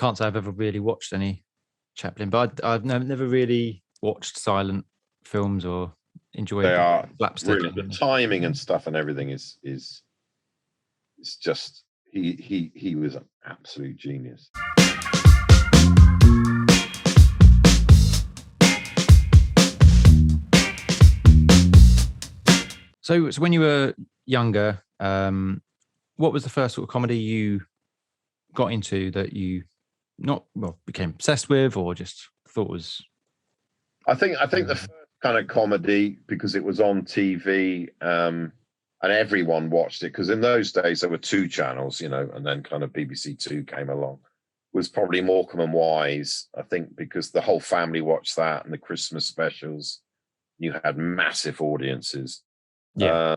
can't say I've ever really watched any Chaplin, but I've never really watched silent films or enjoyed They are slapstick. really, the timing and stuff and everything is just, he was an absolute genius. So when you were younger, what was the first sort of comedy you got into that you became obsessed with, or just thought was? I think the first kind of comedy, because it was on TV, and everyone watched it, because in those days there were two channels, and then kind of BBC Two came along, was probably Morecambe and Wise. I think because the whole family watched that, and the Christmas specials, you had massive audiences. Yeah.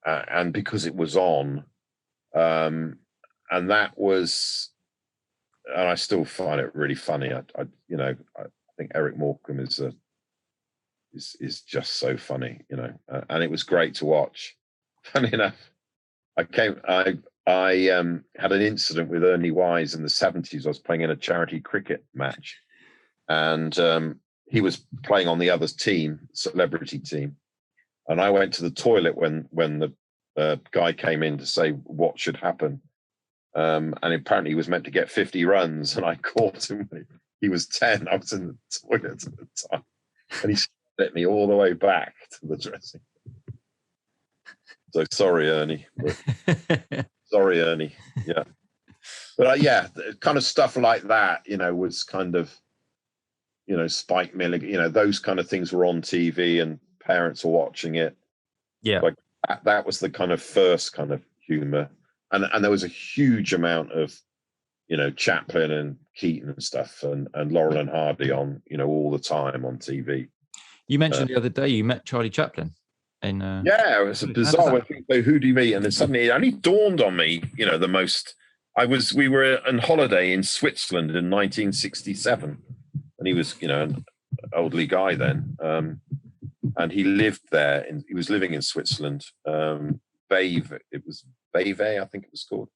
And because it was on, and that was, and I still find it really funny. I think Eric Morecambe is just so funny, and it was great to watch. Funny enough, I had an incident with Ernie Wise in the 70s. I was playing in a charity cricket match, and he was playing on the other team, celebrity team. And I went to the toilet when the guy came in to say what should happen. And apparently he was meant to get 50 runs, and I caught him when he was 10. I was in the toilet at the time, and he stared at me all the way back to the dressing room. So sorry, Ernie. Sorry, Ernie. Yeah. But kind of stuff like that, was kind of, Spike Milligan, those kind of things were on TV and parents were watching it. Yeah. Like that was the kind of first kind of humor. And there was a huge amount of, Chaplin and Keaton and stuff, and Laurel and Hardy on, all the time on TV. You mentioned the other day you met Charlie Chaplin. Yeah, it was bizarre when people say, "Who do you meet?" And then suddenly it only dawned on me, we were on holiday in Switzerland in 1967, and he was, an elderly guy then, and he lived there. He was living in Switzerland, Bave. It was Bave, I think it was called,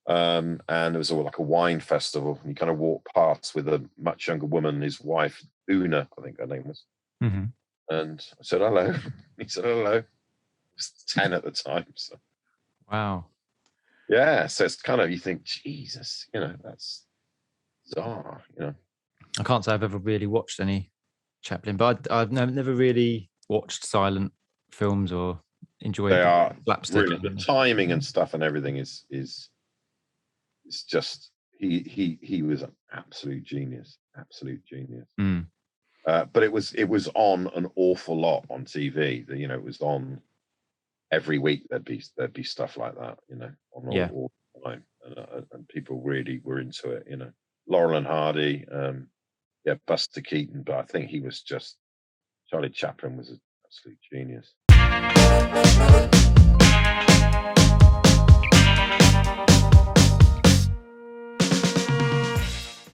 and it was like a wine festival. And he kind of walked past with a much younger woman, his wife Una, I think her name was. Mm-hmm. And I said hello. He said hello. I was 10 at the time. So. Wow. Yeah, so it's kind of, you think, Jesus, that's bizarre, I can't say I've ever really watched any Chaplin, but I've never really watched silent films or enjoyed. They are slapstick. Really, the timing and stuff and everything is just, he was an absolute genius. Mm. But it was on an awful lot on TV. It was on every week. There'd be stuff like that, on all the time, and people really were into it. Laurel and Hardy, Buster Keaton, but I think Charlie Chaplin was an absolute genius.